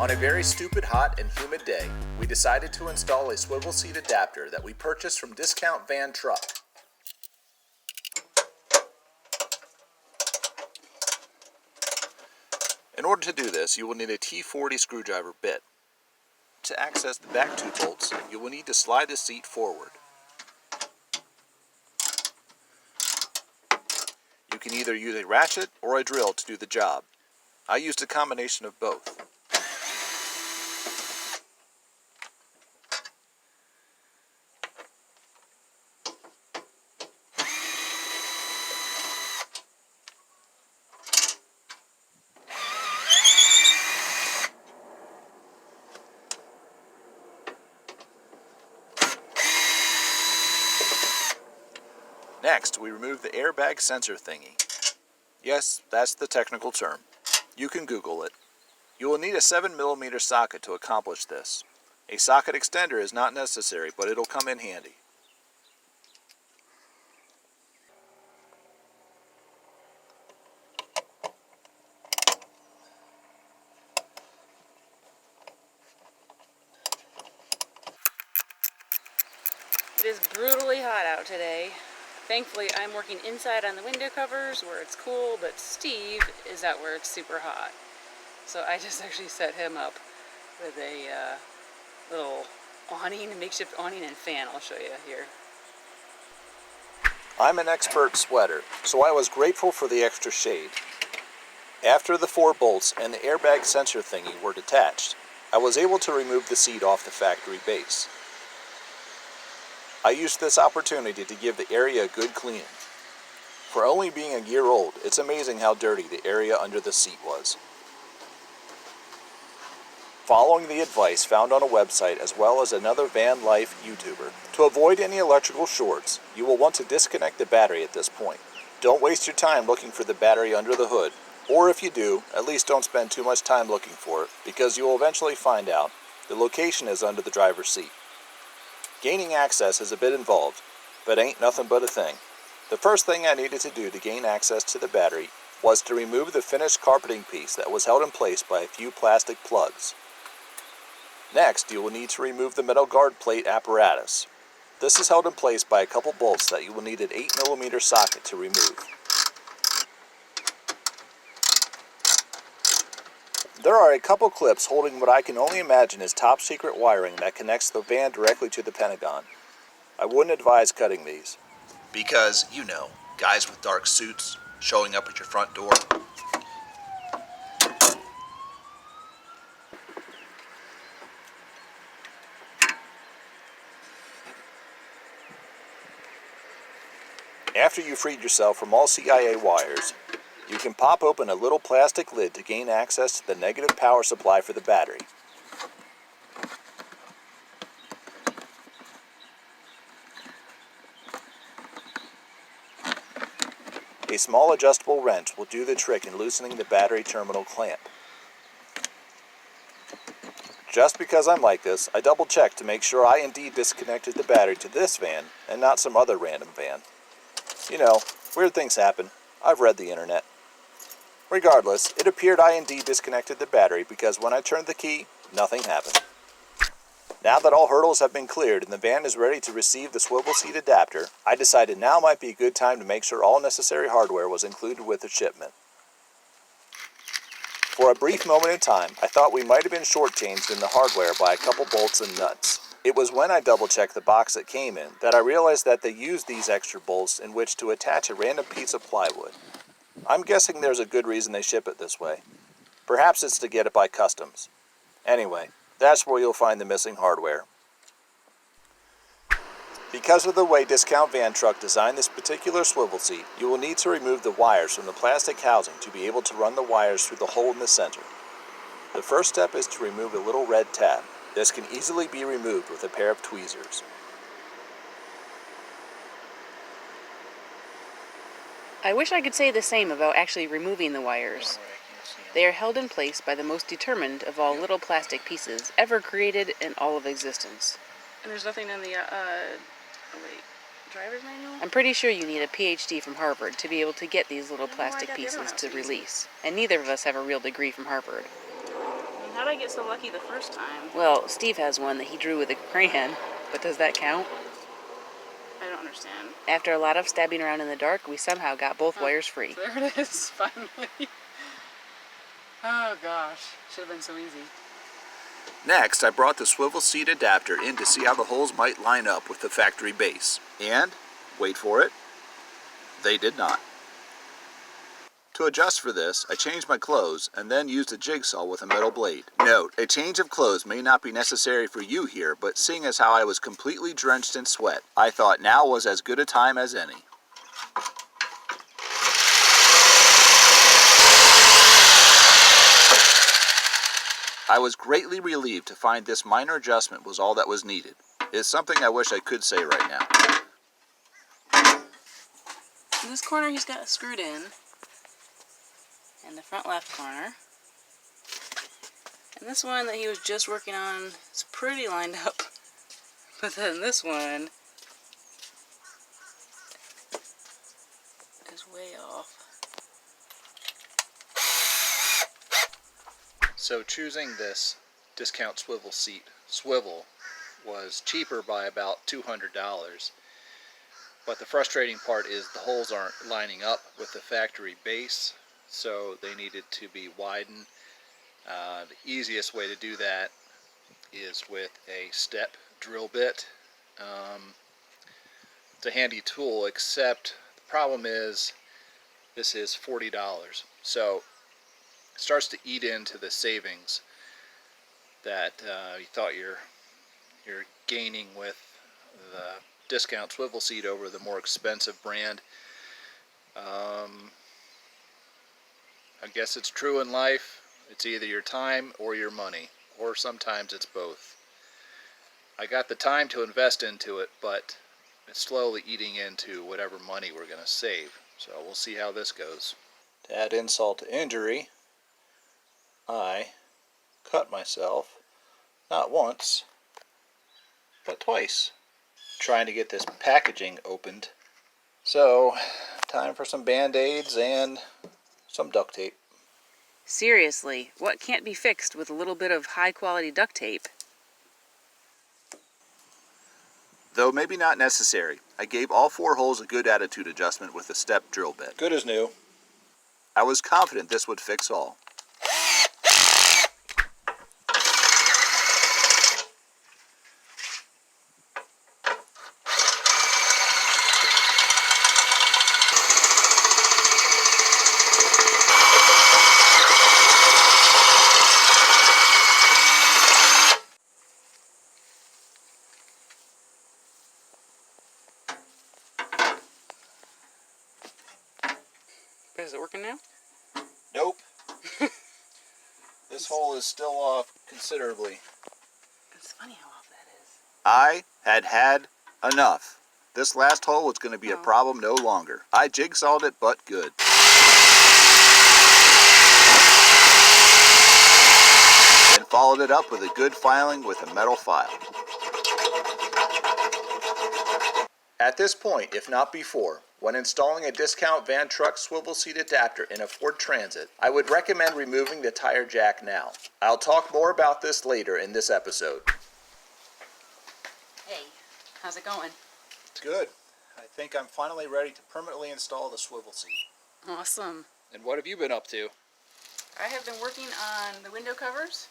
On a very stupid hot and humid day, we decided to install a swivel seat adapter that we purchased from Discount Van Truck. In order to do this, you will need a T40 screwdriver bit. To access the back two bolts, you will need to slide the seat forward. You can either use a ratchet or a drill to do the job. I used a combination of both. Next, we remove the airbag sensor thingy. Yes, that's the technical term. You can Google it. You will need a 7mm socket to accomplish this. A socket extender is not necessary, but it'll come in handy. It is brutally hot out today. Thankfully, I'm working inside on the window covers where it's cool, but Steve is out where it's super hot. So I just actually set him up with a little awning, a makeshift awning and fan. I'll show you here. I'm an expert sweater, so I was grateful for the extra shade. After the 4 bolts and the airbag sensor thingy were detached, I was able to remove the seat off the factory base. I used this opportunity to give the area a good cleaning. For only being a year old, it's amazing how dirty the area under the seat was. Following the advice found on a website as well as another van life YouTuber, to avoid any electrical shorts, you will want to disconnect the battery at this point. Don't waste your time looking for the battery under the hood, or if you do, at least don't spend too much time looking for it, because you will eventually find out the location is under the driver's seat. Gaining access is a bit involved, but ain't nothing but a thing. The first thing I needed to do to gain access to the battery was to remove the finished carpeting piece that was held in place by a few plastic plugs. Next, you will need to remove the metal guard plate apparatus. This is held in place by a couple bolts that you will need an 8mm socket to remove. There are a couple clips holding what I can only imagine is top secret wiring that connects the van directly to the Pentagon. I wouldn't advise cutting these, because, you know, guys with dark suits showing up at your front door. After you've freed yourself from all CIA wires, you can pop open a little plastic lid to gain access to the negative power supply for the battery. A small adjustable wrench will do the trick in loosening the battery terminal clamp. Just because I'm like this, I double checked to make sure I indeed disconnected the battery to this van and not some other random van. You know, weird things happen. I've read the internet. Regardless, it appeared I indeed disconnected the battery because when I turned the key, nothing happened. Now that all hurdles have been cleared and the van is ready to receive the swivel seat adapter, I decided now might be a good time to make sure all necessary hardware was included with the shipment. For a brief moment in time, I thought we might have been shortchanged in the hardware by a couple bolts and nuts. It was when I double-checked the box it came in that I realized that they used these extra bolts in which to attach a random piece of plywood. I'm guessing there's a good reason they ship it this way. Perhaps it's to get it by customs. Anyway, that's where you'll find the missing hardware. Because of the way Discount Van Truck designed this particular swivel seat, you will need to remove the wires from the plastic housing to be able to run the wires through the hole in the center. The first step is to remove a little red tab. This can easily be removed with a pair of tweezers. I wish I could say the same about actually removing the wires. They are held in place by the most determined of all little plastic pieces ever created in all of existence. And there's nothing in the, driver's manual? I'm pretty sure you need a PhD from Harvard to be able to get these little plastic pieces to release. And neither of us have a real degree from Harvard. How'd I get so lucky the first time? Well, Steve has one that he drew with a crayon, but does that count? I don't understand. After a lot of stabbing around in the dark, we somehow got both wires free. There it is, finally. Oh gosh, should have been so easy. Next, I brought the swivel seat adapter in to see how the holes might line up with the factory base. And, wait for it, they did not. To adjust for this, I changed my clothes and then used a jigsaw with a metal blade. Note, a change of clothes may not be necessary for you here, but seeing as how I was completely drenched in sweat, I thought now was as good a time as any. I was greatly relieved to find this minor adjustment was all that was needed. It's something I wish I could say right now. In this corner he's got it screwed in the front left corner. And this one that he was just working on is pretty lined up. But then this one is way off. So choosing this discount swivel seat, Swivel, was cheaper by about $200. But the frustrating part is the holes aren't lining up with the factory base, so they needed to be widened. The easiest way to do that is with a step drill bit. It's a handy tool, except the problem is this is $40. So it starts to eat into the savings that you thought you're gaining with the discount swivel seat over the more expensive brand. I guess it's true in life. It's either your time or your money, or sometimes it's both. I got the time to invest into it, but it's slowly eating into whatever money we're going to save. So we'll see how this goes. To add insult to injury, I cut myself not once, but twice, trying to get this packaging opened. So, time for some band-aids and some duct tape. Seriously, what can't be fixed with a little bit of high-quality duct tape? Though maybe not necessary, I gave all 4 holes a good attitude adjustment with a step drill bit. Good as new. I was confident this would fix all. Is it working now? Nope. This hole is still off considerably. It's funny how off that is. I had enough. This last hole was going to be a problem no longer. I jigsawed it, but good. And followed it up with a good filing with a metal file. At this point, if not before, when installing a discount van truck swivel seat adapter in a Ford Transit, I would recommend removing the tire jack now. I'll talk more about this later in this episode. Hey, how's it going? It's good. I think I'm finally ready to permanently install the swivel seat. Awesome. And what have you been up to? I have been working on the window covers.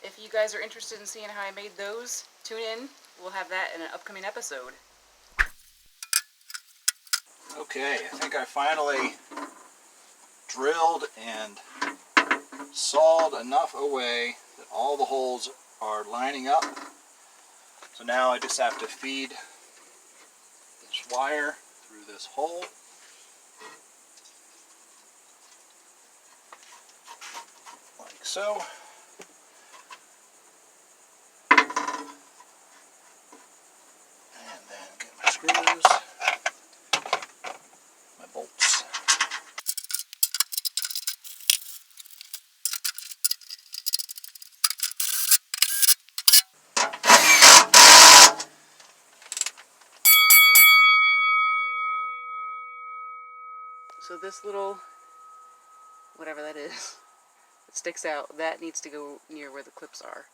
If you guys are interested in seeing how I made those, tune in. We'll have that in an upcoming episode. Okay, I think I finally drilled and sawed enough away that all the holes are lining up. So now I just have to feed this wire through this hole. Like so. And then get my screws. Bolts. So this little, whatever that is, sticks out, that needs to go near where the clips are.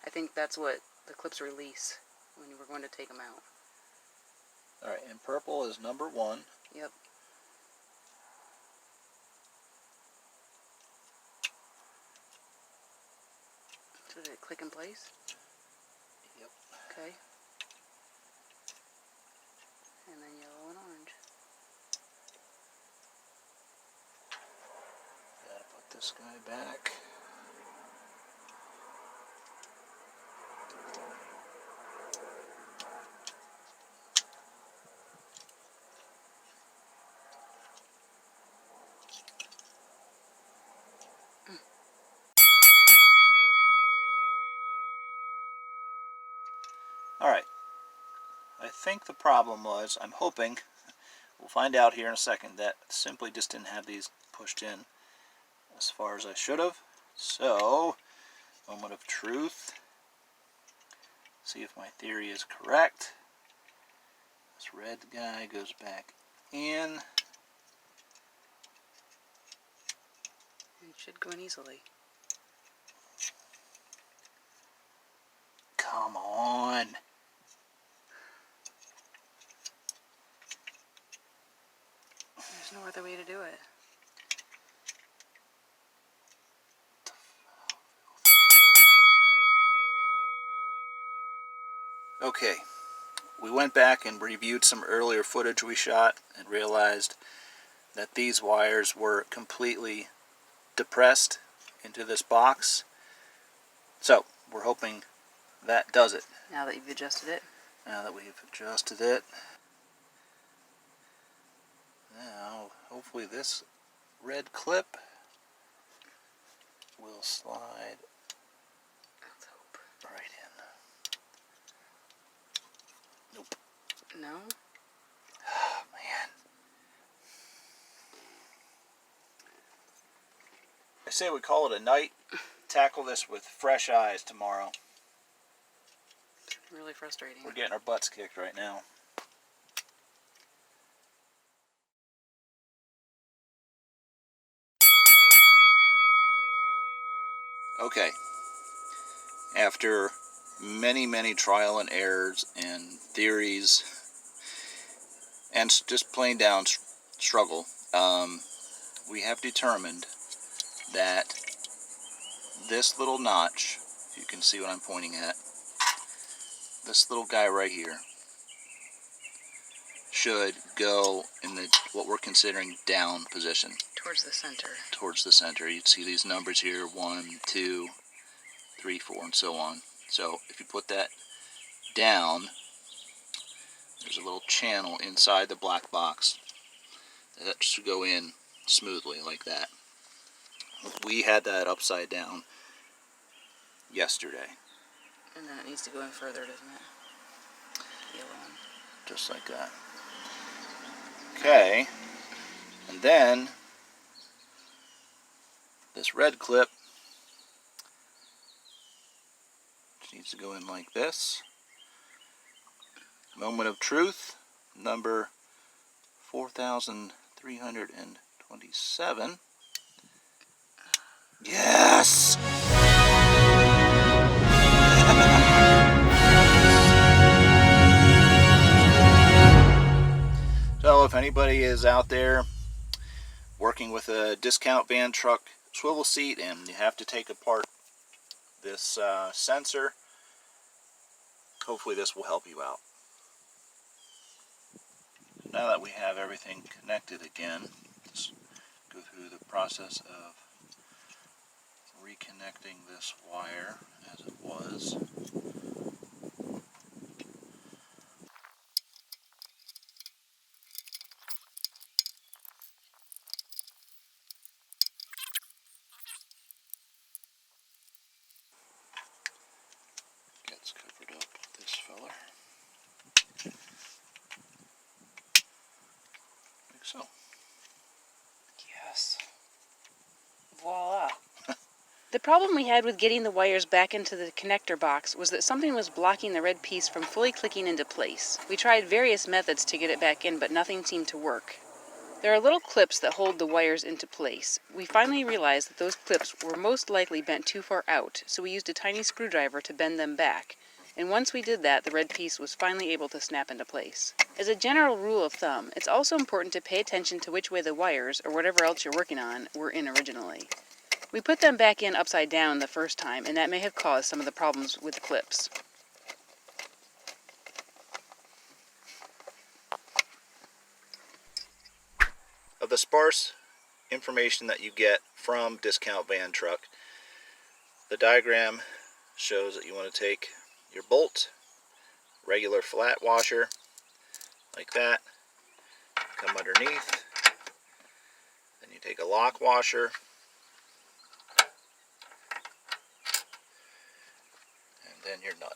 I think that's what the clips release when we're going to take them out. Alright, and purple is number 1. Yep. So did it click in place? Yep. Okay. And then yellow and orange. Gotta put this guy back. Alright, I think the problem was, I'm hoping, we'll find out here in a second, that simply just didn't have these pushed in as far as I should have. So, moment of truth. See if my theory is correct. This red guy goes back in. It should go in easily. Come on. There's no other way to do it. Okay, we went back and reviewed some earlier footage we shot and realized that these wires were completely depressed into this box. So, we're hoping that does it. Now that you've adjusted it. Now that we've adjusted it. Now, hopefully this red clip will slide Let's hope. right in. Nope. No? Oh, man. I say we call it a night. Tackle this with fresh eyes tomorrow. Really frustrating. We're getting our butts kicked right now. Okay. After many trial and errors and theories and just plain down struggle, we have determined that this little notch, if you can see what I'm pointing at, this little guy right here should go in the what we're considering down position. Towards the center. Towards the center. You'd see these numbers here, 1, 2, 3, 4, and so on. So if you put that down, there's a little channel inside the black box that should go in smoothly like that. We had that upside down yesterday. And then it needs to go in further, doesn't it? Yellow one. Just like that. Okay. And then this red clip needs to go in like this. Moment of truth, number 4327. Yes! So if anybody is out there working with a discount van truck swivel seat and you have to take apart this sensor, hopefully this will help you out. Now that we have everything connected again, let's go through the process of reconnecting this wire as it was. Gets covered up with this feller. Like so. Yes. Voila. The problem we had with getting the wires back into the connector box was that something was blocking the red piece from fully clicking into place. We tried various methods to get it back in, but nothing seemed to work. There are little clips that hold the wires into place. We finally realized that those clips were most likely bent too far out, so we used a tiny screwdriver to bend them back. And once we did that, the red piece was finally able to snap into place. As a general rule of thumb, it's also important to pay attention to which way the wires, or whatever else you're working on, were in originally. We put them back in upside down the first time, and that may have caused some of the problems with the clips. Of the sparse information that you get from Discount Van Truck, the diagram shows that you want to take your bolt, regular flat washer, like that, come underneath, then you take a lock washer, and then your nut.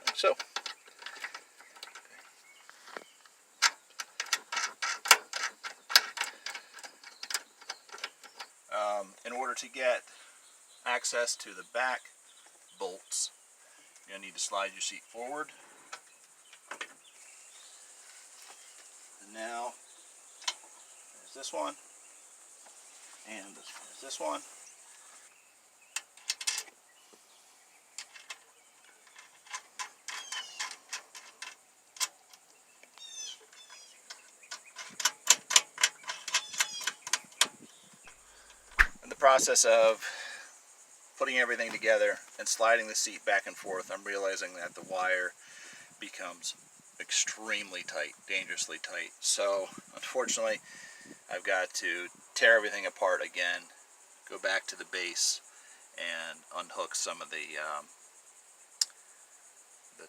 Like so. In order to get access to the back bolts, you're going to need to slide your seat forward. And now, there's this one, and there's this one. In the process of putting everything together and sliding the seat back and forth, I'm realizing that the wire becomes extremely tight, dangerously tight. So unfortunately, I've got to tear everything apart again, go back to the base, and unhook some of the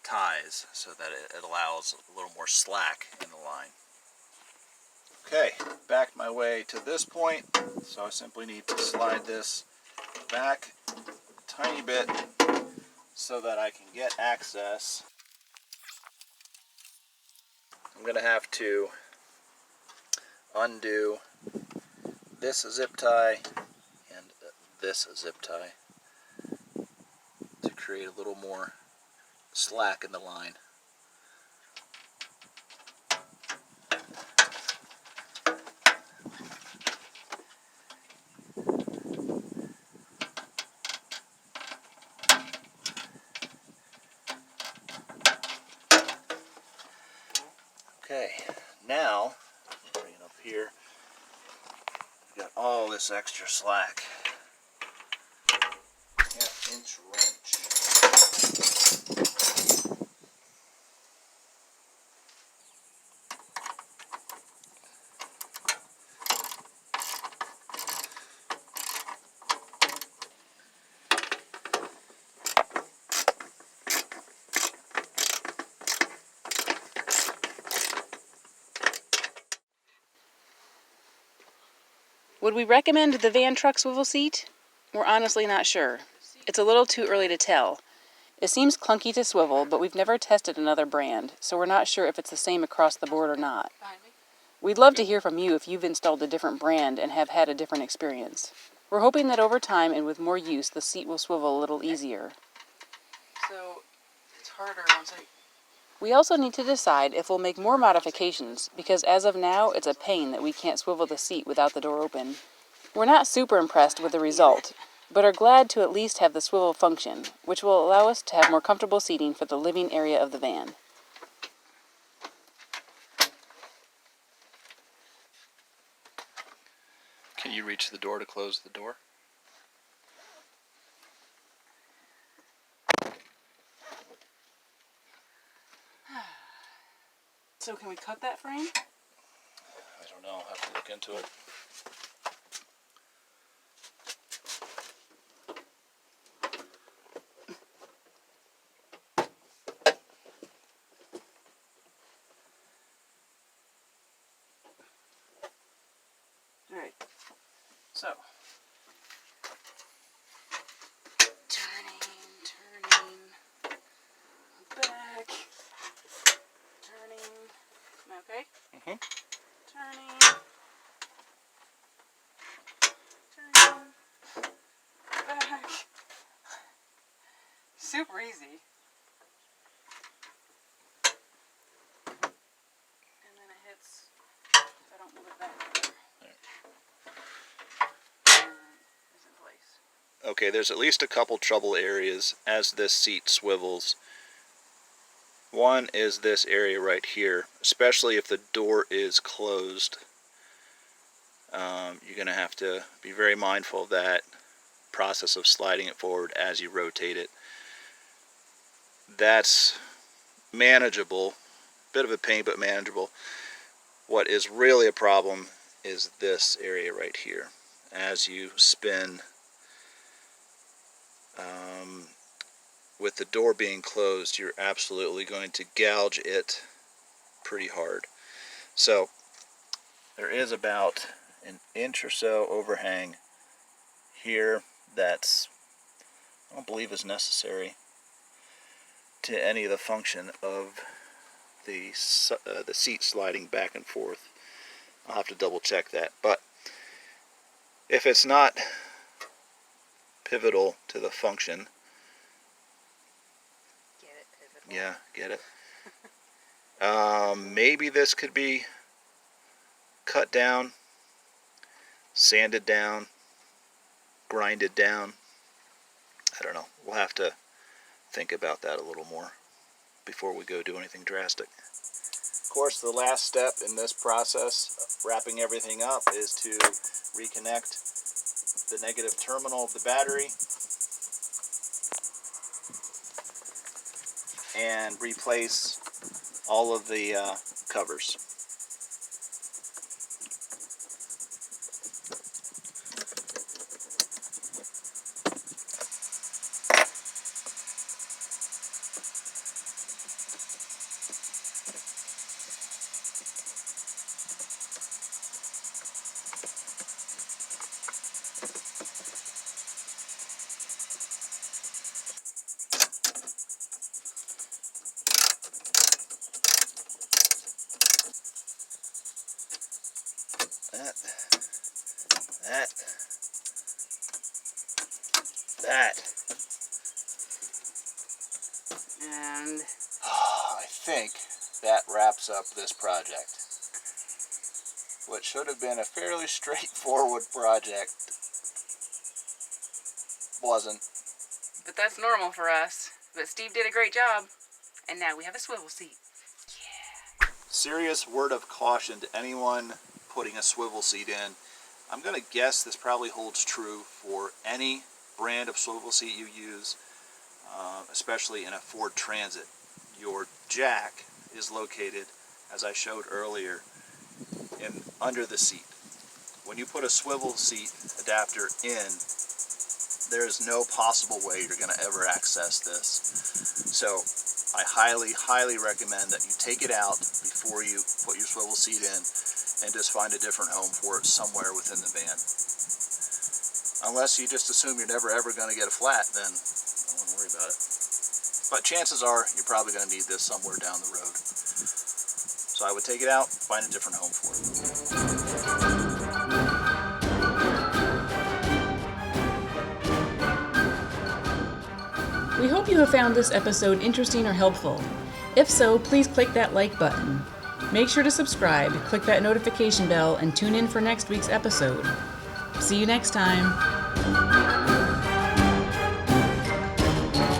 ties so that it allows a little more slack in the line. Okay, backed my way to this point, so I simply need to slide this back a tiny bit so that I can get access. I'm going to have to undo this zip tie and this zip tie to create a little more slack in the line. Okay, now, bring it up here, got all this extra slack. 1/2-inch wrench. Would we recommend the Van Truck swivel seat? We're honestly not sure. It's a little too early to tell. It seems clunky to swivel, but we've never tested another brand, so we're not sure if it's the same across the board or not. We'd love to hear from you if you've installed a different brand and have had a different experience. We're hoping that over time and with more use, the seat will swivel a little easier. So it's harder once I... We also need to decide if we'll make more modifications, because as of now, it's a pain that we can't swivel the seat without the door open. We're not super impressed with the result, but are glad to at least have the swivel function, which will allow us to have more comfortable seating for the living area of the van. Can you reach the door to close the door? So can we cut that frame? I don't know, I'll have to look into it. Alright, so turning, back, turning, am I okay? Mm-hmm. Turning, easy. And then it hits, if I don't move it back there. And it's in place. Okay, there's at least a couple trouble areas as this seat swivels. One is this area right here, especially if the door is closed. You're going to have to be very mindful of that process of sliding it forward as you rotate it. That's manageable, bit of a pain but manageable. What is really a problem is this area right here. As you spin, with the door being closed, you're absolutely going to gouge it pretty hard. So there is about an inch or so overhang here that's, I don't believe is necessary to any of the function of the seat sliding back and forth. I'll have to double check that, but if it's not pivotal to the function, yeah, get it. Maybe this could be cut down, sanded down, grinded down. I don't know. We'll have to think about that a little more before we go do anything drastic. Of course, the last step in this process, wrapping everything up, is to reconnect the negative terminal of the battery and replace all of the covers. That. And I think that wraps up this project. What should have been a fairly straightforward project wasn't. but that's normal for us. But Steve did a great job. And now we have a swivel seat. Yeah. Serious word of caution to anyone putting a swivel seat in. I'm going to guess this probably holds true for any brand of swivel seat you use, especially in a Ford Transit. Your jack is located, as I showed earlier, under the seat. When you put a swivel seat adapter in, there's no possible way you're going to ever access this. So I highly recommend that you take it out before you put your swivel seat in and just find a different home for it somewhere within the van. Unless you just assume you're never ever going to get a flat, then don't want to worry about it. But chances are you're probably going to need this somewhere down the road. So I would take it out, find a different home for it. We hope you have found this episode interesting or helpful. If so, please click that like button. Make sure to subscribe, click that notification bell, and tune in for next week's episode. See you next time.